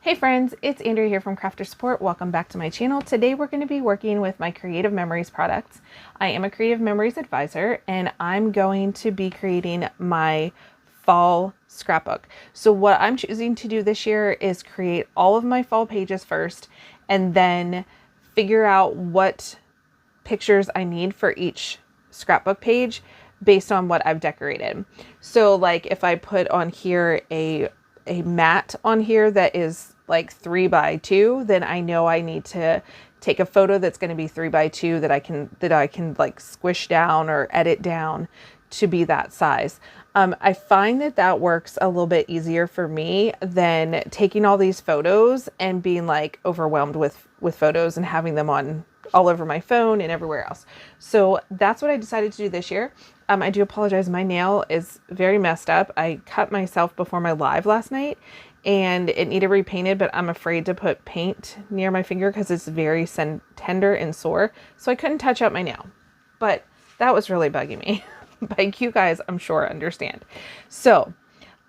Hey friends, it's Andrea here from Crafter Support. Welcome back to my channel. Today we're going to be working with my Creative Memories products. I am a Creative Memories advisor and I'm going to be creating my fall scrapbook. So what I'm choosing to do this year is create all of my fall pages first and then figure out what pictures I need for each scrapbook page based on what I've decorated. So like if I put on here a mat on here that is like 3x2, then I know I need to take a photo that's going to be 3x2 that I can like squish down or edit down to be that size. I find that works a little bit easier for me than taking all these photos and being like overwhelmed with photos and having them on all over my phone and everywhere else. So that's what I decided to do this year. I do apologize. My nail is very messed up. I cut myself before my live last night and it needed repainted, but I'm afraid to put paint near my finger because it's very tender and sore. So I couldn't touch up my nail, but that was really bugging me. But you guys, I'm sure, understand. So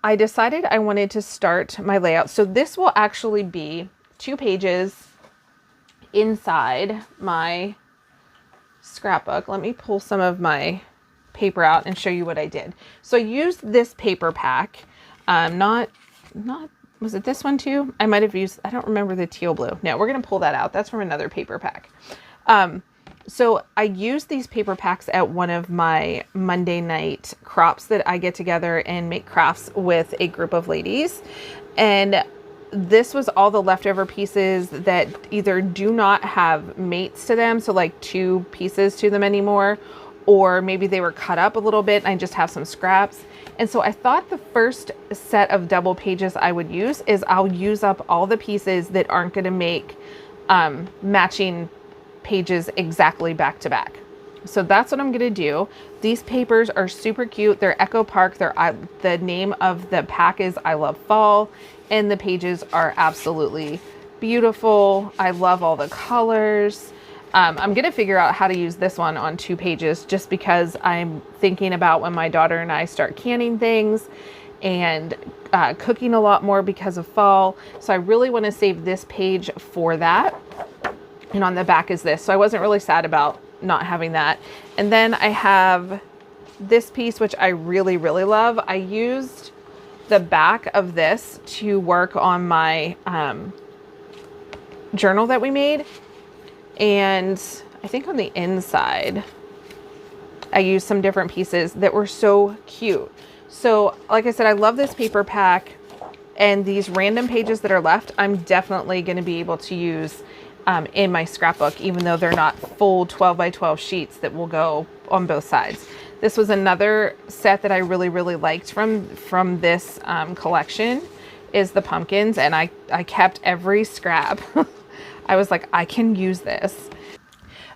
I decided I wanted to start my layout. So this will actually be 2 pages inside my scrapbook. Let me pull some of my paper out and show you what I did. So I used this paper pack. Was it this one too? I might have used, I don't remember the teal blue. No, we're going to pull that out. That's from another paper pack. So I used these paper packs at one of my Monday night crops that I get together and make crafts with a group of ladies. And this was all the leftover pieces that either do not have mates to them, so like 2 pieces to them anymore, or maybe they were cut up a little bit and I just have some scraps. And so I thought the first set of double pages I would use is I'll use up all the pieces that aren't going to make matching pages exactly back to back. So that's what I'm going to do. These papers are super cute. They're Echo Park. The name of the pack is I Love Fall, and the pages are absolutely beautiful. I love all the colors. I'm going to figure out how to use this one on 2 pages just because I'm thinking about when my daughter and I start canning things and cooking a lot more because of fall. So I really want to save this page for that. And on the back is this. So I wasn't really sad about not having that. And then I have this piece, which I really, really love. I used the back of this to work on my journal that we made. And I think on the inside, I used some different pieces that were so cute. So like I said, I love this paper pack, and these random pages that are left, I'm definitely going to be able to use in my scrapbook, even though they're not full 12x12 sheets that will go on both sides. This was another set that I really, really liked from this collection is the pumpkins, and I kept every scrap. I was like, I can use this.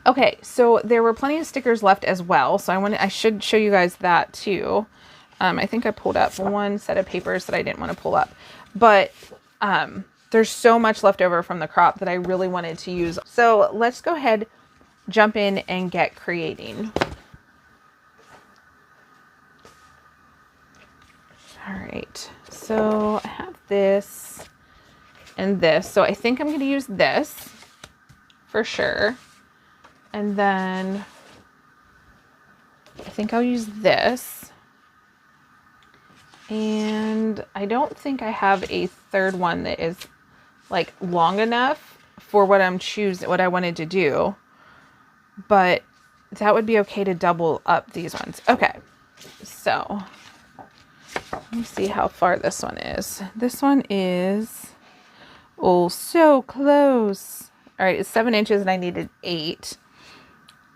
Okay, so there were plenty of stickers left as well, so I should show you guys that too. I think I pulled up one set of papers that I didn't want to pull up, but there's so much left over from the crop that I really wanted to use. So let's go ahead, jump in and get creating. All right, so I have this and this. So I think I'm going to use this for sure. And then I think I'll use this. And I don't think I have a third one that is like long enough for what I wanted to do, but that would be okay to double up these ones. Okay, so let me see how far this one is. This one is, oh, so close. All right, it's 7 inches and I needed 8.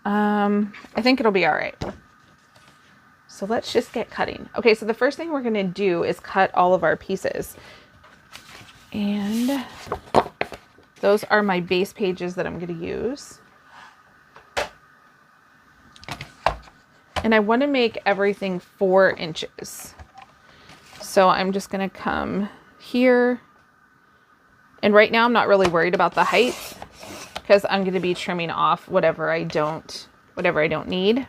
I think it'll be all right. So let's just get cutting. Okay, so the first thing we're gonna do is cut all of our pieces. And those are my base pages that I'm gonna use. And I wanna make everything 4 inches. So I'm just gonna come here. And right now I'm not really worried about the height because I'm gonna be trimming off whatever I don't need,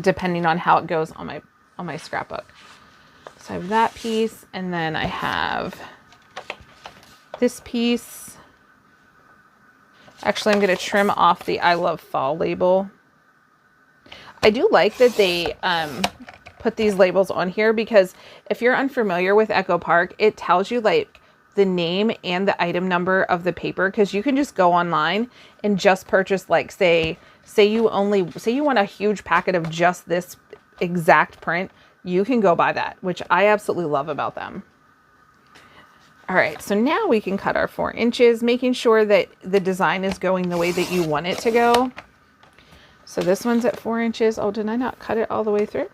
depending on how it goes on my scrapbook. So I have that piece, and then I have This piece, actually I'm going to trim off the I Love Fall label. I do like that they put these labels on here, because if you're unfamiliar with Echo Park, it tells you like the name and the item number of the paper, because you can just go online and just purchase, like, say you want a huge packet of just this exact print, you can go buy that, which I absolutely love about them. All right, so now we can cut our 4 inches, making sure that the design is going the way that you want it to go. So this one's at 4 inches. Oh, did I not cut it all the way through?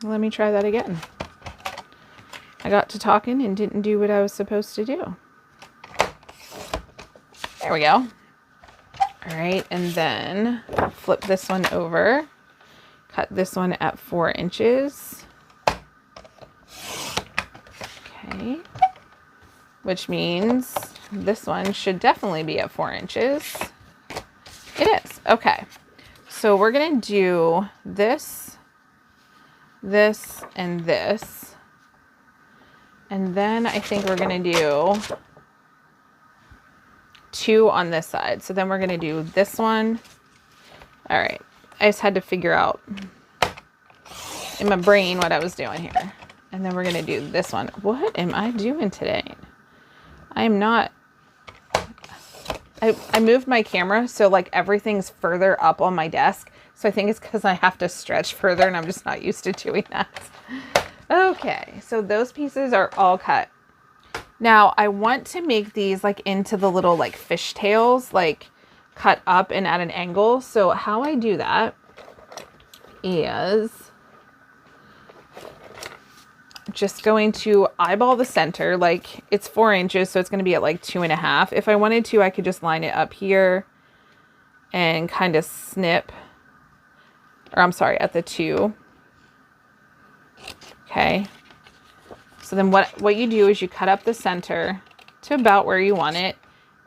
Let me try that again. I got to talking and didn't do what I was supposed to do. There we go. All right, and then flip this one over. Cut this one at 4 inches. Okay. Which means this one should definitely be at 4 inches. It is. Okay. So we're going to do this, this, and this. And then I think we're going to do 2 on this side. So then we're going to do this one. All right. I just had to figure out in my brain what I was doing here. And then we're going to do this one. What am I doing today? I am not. I moved my camera, so like everything's further up on my desk. So I think it's because I have to stretch further and I'm just not used to doing that. Okay, so those pieces are all cut. Now I want to make these like into the little like fish tails, like cut up and at an angle. So how I do that is just going to eyeball the center. Like it's 4 inches, so it's going to be at like 2.5. If I wanted to, I could just line it up here and kind of snip, or I'm sorry, at the 2. Okay. So then what you do is you cut up the center to about where you want it,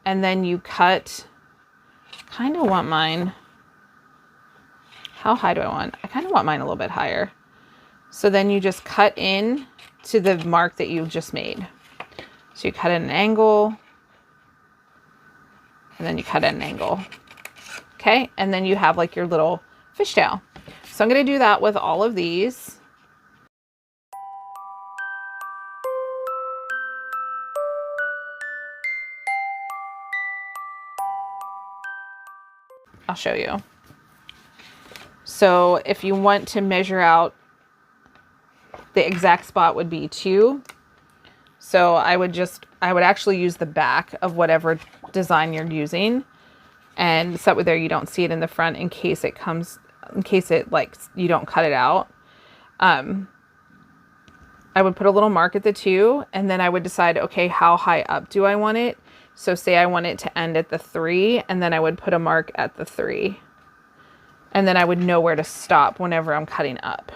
and then you cut, kind of want mine, how high do I want? I kind of want mine a little bit higher. So then you just cut in to the mark that you've just made. So you cut at an angle, and then you cut at an angle. Okay, and then you have like your little fishtail. So I'm going to do that with all of these. I'll show you. So if you want to measure out, the exact spot would be 2. So I would actually use the back of whatever design you're using and set it there. You don't see it in the front in case it like you don't cut it out. I would put a little mark at the 2, and then I would decide, okay, how high up do I want it? So say I want it to end at the 3, and then I would put a mark at the 3. And then I would know where to stop whenever I'm cutting up.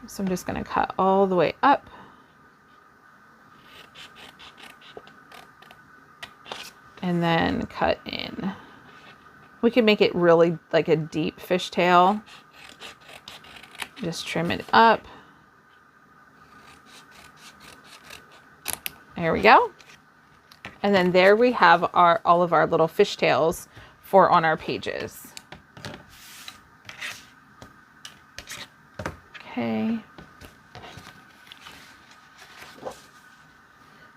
So I'm just going to cut all the way up. And then cut in. We could make it really like a deep fishtail. Just trim it up. There we go. And then there we have all of our little fishtails for on our pages. Okay.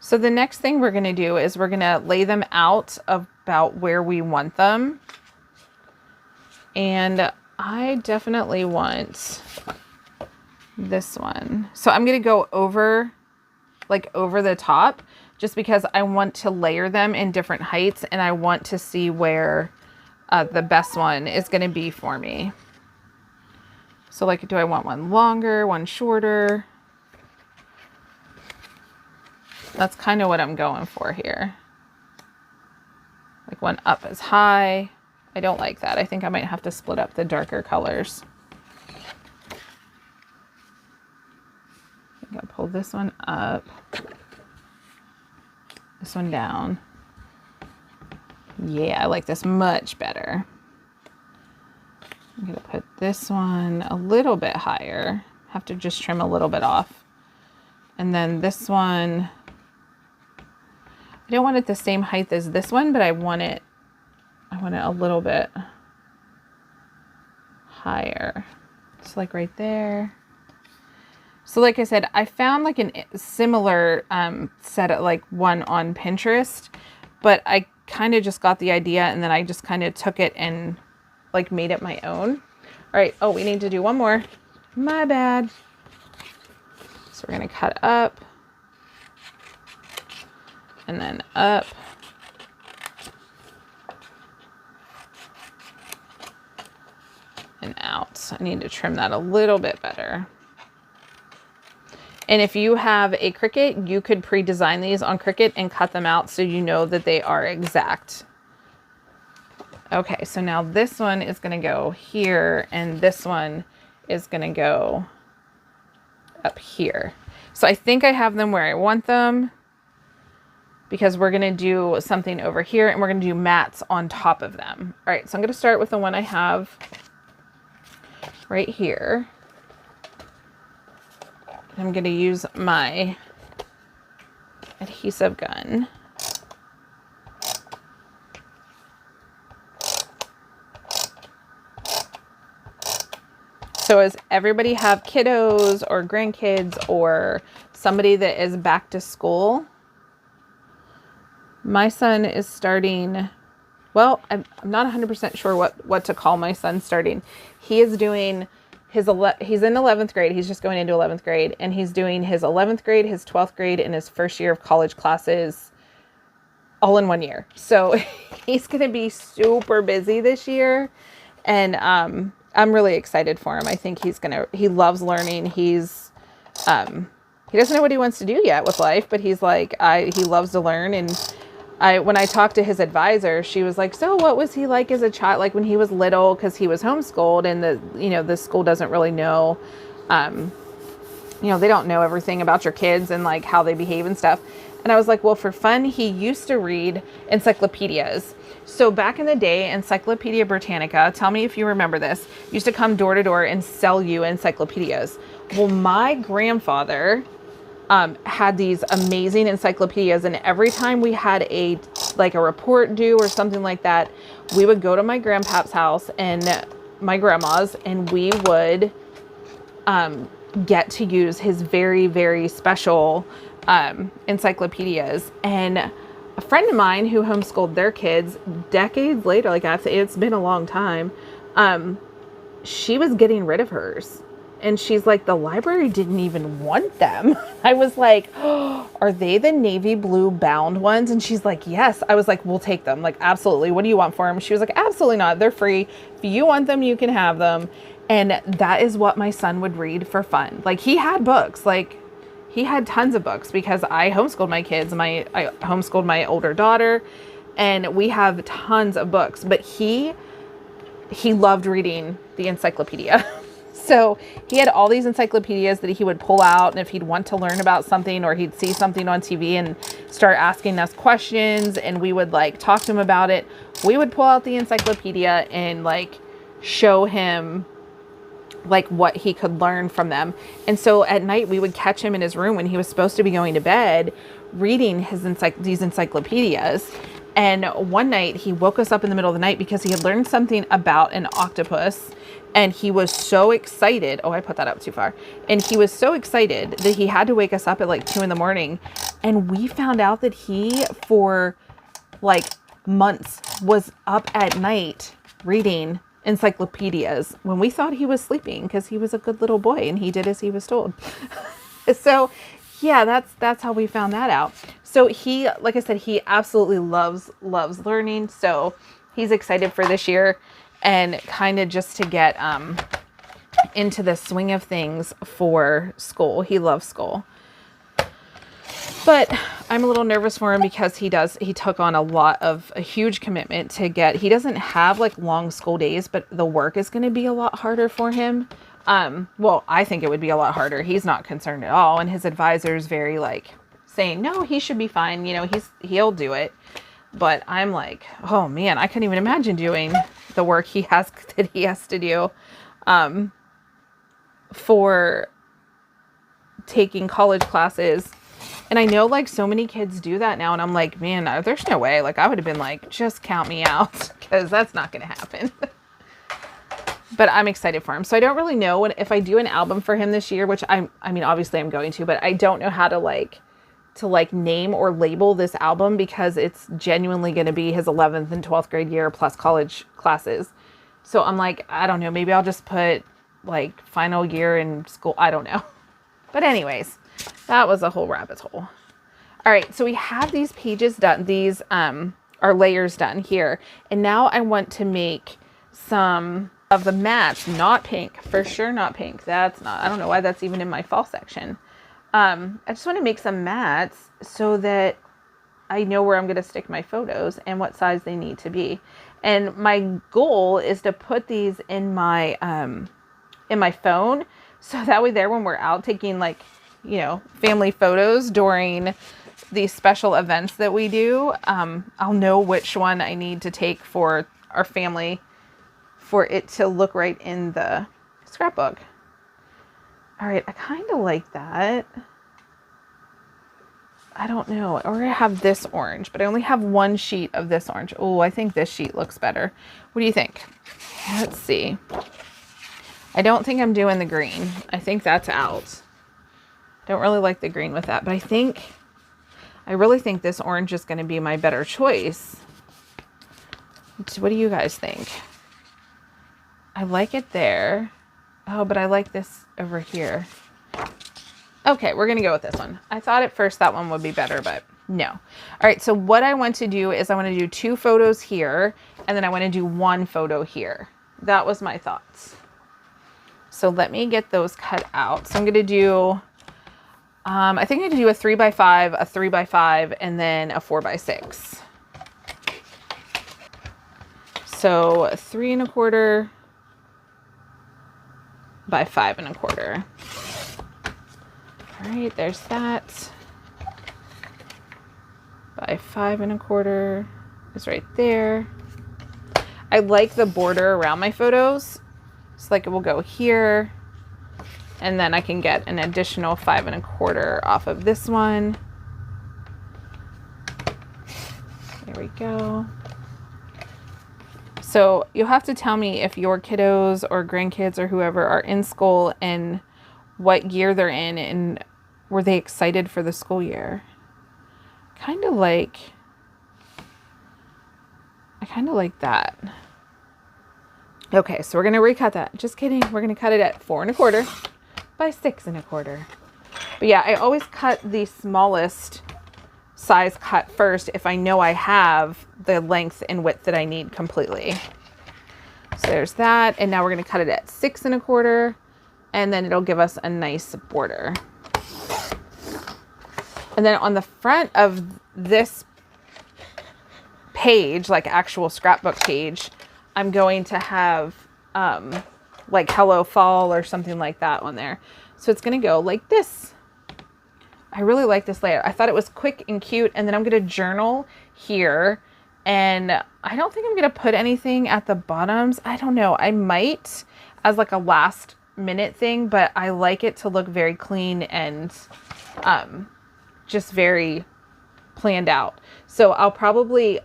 So the next thing we're going to do is we're going to lay them out about where we want them. And I definitely want this one. So I'm going to go over the top, just because I want to layer them in different heights, and I want to see where the best one is going to be for me. So like, do I want one longer, one shorter? That's kind of what I'm going for here. Like one up as high. I don't like that. I think I might have to split up the darker colors. I'm gonna pull this one up, this one down. Yeah, I like this much better. I'm gonna put this one a little bit higher. Have to just trim a little bit off. And then this one I don't want it the same height as this one, but I want it a little bit higher. So like right there. So like I said, I found like a similar set of like one on Pinterest, but I kind of just got the idea and then I just kind of took it and like made it my own. All right. Oh, we need to do one more. My bad. So we're going to cut up and then up. And out. I need to trim that a little bit better. And if you have a Cricut, you could pre-design these on Cricut and cut them out so you know that they are exact. Okay, so now this one is going to go here and this one is going to go up here. So I think I have them where I want them because we're going to do something over here and we're going to do mats on top of them. All right, so I'm going to start with the one I have right here. I'm going to use my adhesive gun. So does everybody have kiddos or grandkids or somebody that is back to school? My son is starting, well, I'm not 100% sure what to call my son starting. He is doing he's in 11th grade. He's just going into 11th grade and he's doing his 11th grade, his 12th grade and his first year of college classes all in one year. So he's going to be super busy this year. And, I'm really excited for him. I think he loves learning. He doesn't know what he wants to do yet with life, but he's like, he loves to learn. And when I talked to his advisor, she was like, so what was he like as a child? Like when he was little, cause he was homeschooled and the school doesn't really know, they don't know everything about your kids and like how they behave and stuff. And I was like, well, for fun, he used to read encyclopedias. So back in the day, Encyclopedia Britannica, tell me if you remember this, used to come door to door and sell you encyclopedias. Well, my grandfather had these amazing encyclopedias, and every time we had a report due or something like that, we would go to my grandpa's house and my grandma's, and we would get to use his very, very special encyclopedias. And a friend of mine who homeschooled their kids decades later, like it's been a long time, she was getting rid of hers. And she's like, the library didn't even want them. I was like, oh, are they the navy blue bound ones? And she's like, yes. I was like, we'll take them. Like, absolutely. What do you want for them? She was like, absolutely not. They're free. If you want them, you can have them. And that is what my son would read for fun. Like he had books, like he had tons of books because I homeschooled my kids. I homeschooled my older daughter and we have tons of books, but he loved reading the encyclopedia. So he had all these encyclopedias that he would pull out, and if he'd want to learn about something or he'd see something on TV and start asking us questions and we would like talk to him about it, we would pull out the encyclopedia and like show him like what he could learn from them. And so at night we would catch him in his room when he was supposed to be going to bed reading these encyclopedias. And one night he woke us up in the middle of the night because he had learned something about an octopus. And he was so excited. Oh, I put that up too far. And he was so excited that he had to wake us up at like 2 a.m. And we found out that he, for like months, was up at night reading encyclopedias when we thought he was sleeping because he was a good little boy and he did as he was told. So yeah, that's how we found that out. So he, like I said, he absolutely loves learning. So he's excited for this year. And kind of just to get into the swing of things for school. He loves school. But I'm a little nervous for him because he took on a huge commitment to get, he doesn't have like long school days, but the work is going to be a lot harder for him. Well, I think it would be a lot harder. He's not concerned at all. And his advisor is very like saying, no, he should be fine. You know, he'll do it. But I'm like, oh man, I couldn't even imagine doing the work he has to do for taking college classes And I know like so many kids do that now. And I'm like, man, there's no way. Like I would have been like, just count me out because that's not going to happen. But I'm excited for him. So I don't really know if I do an album for him this year, which I mean, obviously I'm going to, but I don't know how to name or label this album because it's genuinely going to be his 11th and 12th grade year plus college classes. So I'm like, I don't know. Maybe I'll just put like final year in school. I don't know. But anyways, that was a whole rabbit hole. All right. So we have these pages done. These are layers done here. And now I want to make some of the mats, not pink, for sure. Not pink. That's not, I don't know why that's even in my fall section. I just want to make some mats so that I know where I'm going to stick my photos and what size they need to be. And my goal is to put these in my phone. So that way there, when we're out taking like, you know, family photos during these special events that we do, I'll know which one I need to take for our family for it to look right in the scrapbook. All right, I kind of like that. I don't know. Or I have this orange, but I only have one sheet of this orange. Oh, I think this sheet looks better. What do you think? Let's see. I don't think I'm doing the green. I think that's out. Don't really like the green with that, but I really think this orange is going to be my better choice. What do you guys think? I like it there. Oh, but I like this over here. Okay, we're going to go with this one. I thought at first that one would be better, but no. All right, so what I want to do is I want to do 2 photos here, and then I want to do 1 photo here. That was my thoughts. So let me get those cut out. So I'm going to do, I think I'm going to do a 3x5, a 3x5, and then a 4x6. So 3 1/4 by 5 1/4. All right, there's that. By 5 1/4 is right there. I like the border around my photos. So like it will go here, and then I can get an additional 5 1/4 off of this one. There we go. So you'll have to tell me if your kiddos or grandkids or whoever are in school and what year they're in and were they excited for the school year. I kind of like that. Okay, so we're going to recut that. Just kidding. We're going to cut it at 4 1/4 by 6 1/4. But yeah, I always cut the smallest size cut first if I know I have the length and width that I need completely. So there's that. And now we're going to cut it at 6 1/4, and then it'll give us a nice border. And then on the front of this page, like actual scrapbook page, I'm going to have like Hello Fall or something like that on there. So it's going to go like this. I really like this layout. I thought it was quick and cute. And then I'm going to journal here. And I don't think I'm going to put anything at the bottoms. I don't know. I might as like a last minute thing, but I like it to look very clean and just very planned out. So I'll probably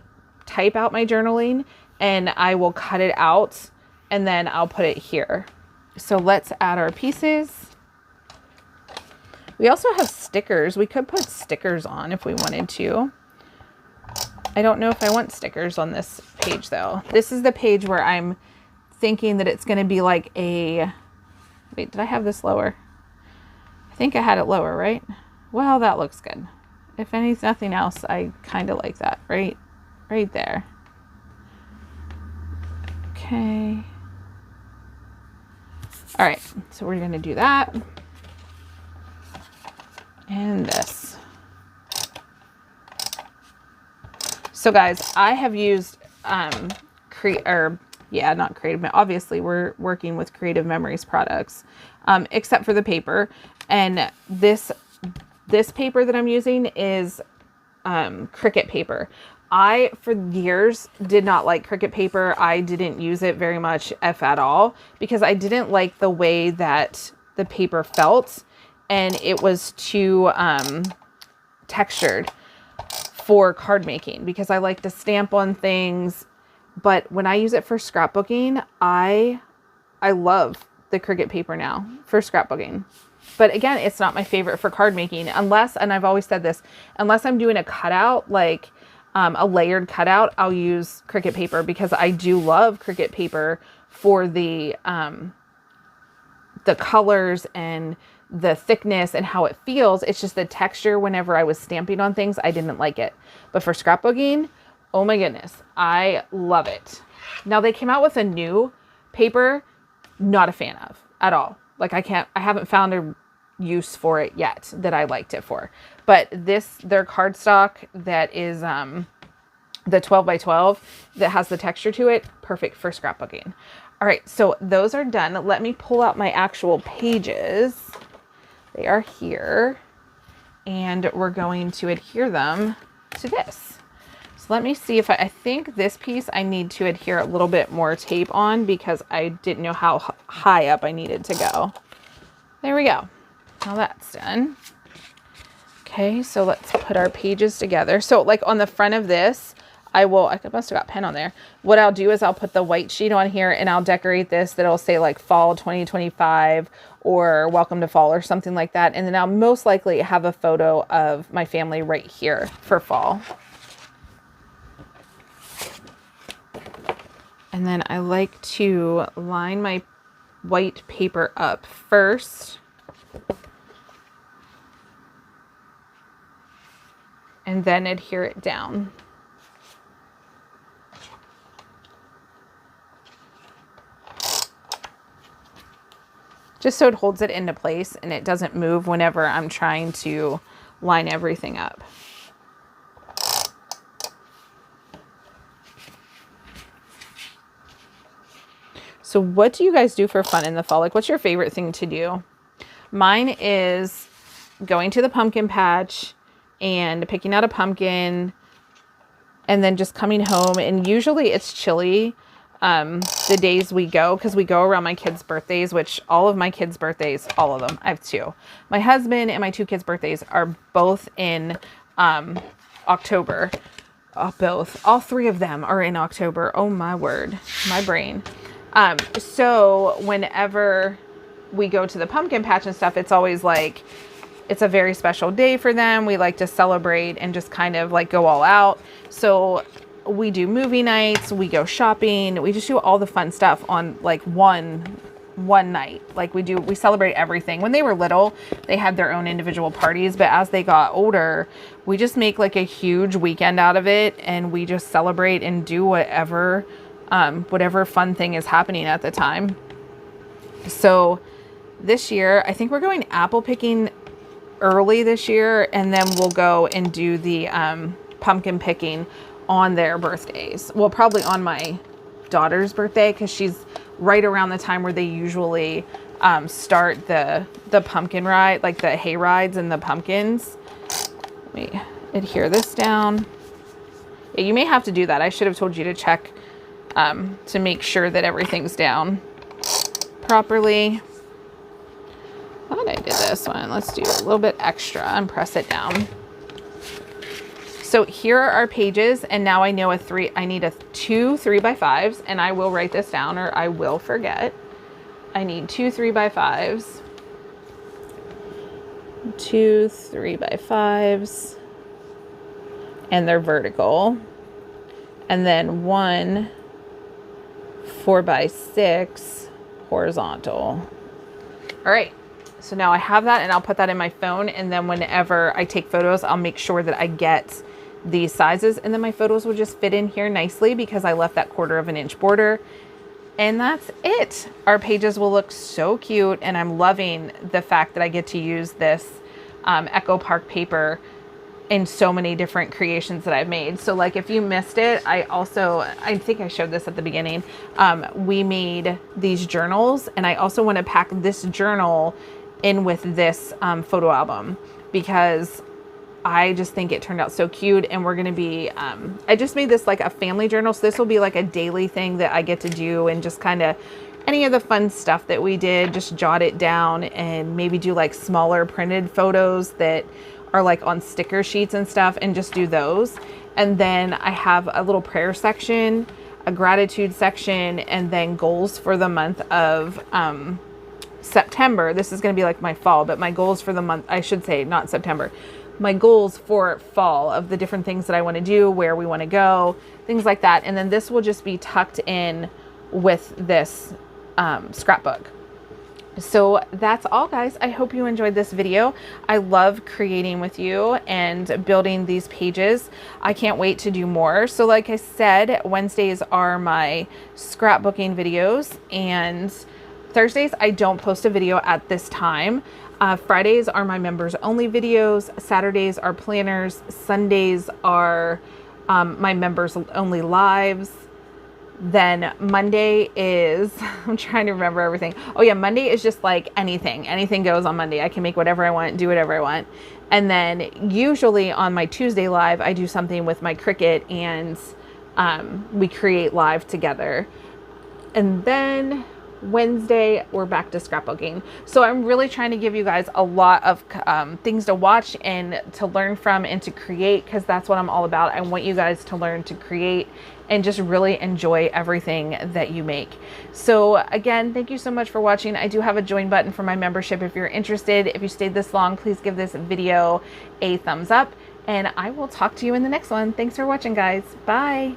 type out my journaling and I will cut it out and then I'll put it here. So let's add our pieces. We also have stickers. We could put stickers on if we wanted to. I don't know if I want stickers on this page though. This is the page where I'm thinking that it's going to be like a, wait, did I have this lower? I think I had it lower, right? Well, that looks good. If nothing else, I kind of like that, right there. Okay. All right, so we're going to do that. And this. So guys, I have used, not Creative, obviously we're working with Creative Memories products, except for the paper. And this paper that I'm using is Cricut paper. I, for years, did not like Cricut paper. I didn't use it very much, if at all, because I didn't like the way that the paper felt. And it was too textured for card making because I like to stamp on things. But when I use it for scrapbooking, I love the Cricut paper now for scrapbooking. But again, it's not my favorite for card making unless, and I've always said this, unless I'm doing a cutout, like a layered cutout, I'll use Cricut paper because I do love Cricut paper for the colors and the thickness and how it feels. It's just the texture whenever I was stamping on things, I didn't like it. But for scrapbooking, oh my goodness, I love it. Now they came out with a new paper, not a fan of at all. Like I haven't found a use for it yet that I liked it for. But their cardstock that is the 12 by 12 that has the texture to it, perfect for scrapbooking. All right, so those are done. Let me pull out my actual pages. They are here, and we're going to adhere them to this. So let me see if I think this piece I need to adhere a little bit more tape on because I didn't know how high up I needed to go. There we go. Now that's done. Okay, so let's put our pages together. So like on the front of this, I must have got pen on there. What I'll do is I'll put the white sheet on here and I'll decorate this that'll say like fall 2025 or welcome to fall or something like that. And then I'll most likely have a photo of my family right here for fall. And then I like to line my white paper up first. And then adhere it down. Just so it holds it into place and it doesn't move whenever I'm trying to line everything up. So what do you guys do for fun in the fall? Like, what's your favorite thing to do? Mine is going to the pumpkin patch and picking out a pumpkin and then just coming home. And usually it's chilly the days we go, because we go around my kids' birthdays, which all of my kids' birthdays, all of them, I have two. My husband and my two kids' birthdays are both in October. All three of them are in October. Oh my word, my brain. So whenever we go to the pumpkin patch and stuff, it's always like, it's a very special day for them. We like to celebrate and just kind of like go all out. So we do movie nights, we go shopping, we just do all the fun stuff on like one night. Like we celebrate everything. When they were little, they had their own individual parties, but as they got older, we just make like a huge weekend out of it and we just celebrate and do whatever fun thing is happening at the time. So this year, I think we're going apple picking early this year, and then we'll go and do the pumpkin picking on their birthdays. Well, probably on my daughter's birthday, because she's right around the time where they usually start the pumpkin ride, like the hay rides and the pumpkins. Let me adhere this down. Yeah, you may have to do that. I should have told you to check to make sure that everything's down properly. I thought I did this one. Let's do a little bit extra and press it down. So here are our pages, and now I know I need two 3x5s, and I will write this down or I will forget. I need two 3x5s. Two 3x5s, and they're vertical. And then one 4x6 horizontal. All right. So now I have that, and I'll put that in my phone, and then whenever I take photos, I'll make sure that I get these sizes, and then my photos will just fit in here nicely because I left that 1/4 inch border. And that's it. Our pages will look so cute, and I'm loving the fact that I get to use this Echo Park paper in so many different creations that I've made. So like if you missed it, I think I showed this at the beginning. We made these journals, and I also want to pack this journal in with this photo album because I just think it turned out so cute. And we're going to be, I just made this like a family journal. So this will be like a daily thing that I get to do, and just kind of any of the fun stuff that we did, just jot it down and maybe do like smaller printed photos that are like on sticker sheets and stuff, and just do those. And then I have a little prayer section, a gratitude section, and then goals for the month of September. This is going to be like my fall, but my goals for the month, I should say not September, my goals for fall of the different things that I want to do, where we want to go, things like that. And then this will just be tucked in with this scrapbook. So that's all, guys. I hope you enjoyed this video. I love creating with you and building these pages. I can't wait to do more. So like I said, Wednesdays are my scrapbooking videos, and Thursdays I don't post a video at this time. Fridays are my members only videos. Saturdays are planners. Sundays are my members only lives. Then Monday is, I'm trying to remember everything. Oh yeah, Monday is just like anything goes on Monday. I can make whatever I want, do whatever I want. And then usually on my Tuesday live, I do something with my Cricut, and we create live together. And then Wednesday, we're back to scrapbooking. So I'm really trying to give you guys a lot of things to watch and to learn from and to create, because that's what I'm all about. I want you guys to learn to create and just really enjoy everything that you make. So again, thank you so much for watching. I do have a join button for my membership if you're interested. If you stayed this long, please give this video a thumbs up, and I will talk to you in the next one. Thanks for watching, guys. Bye.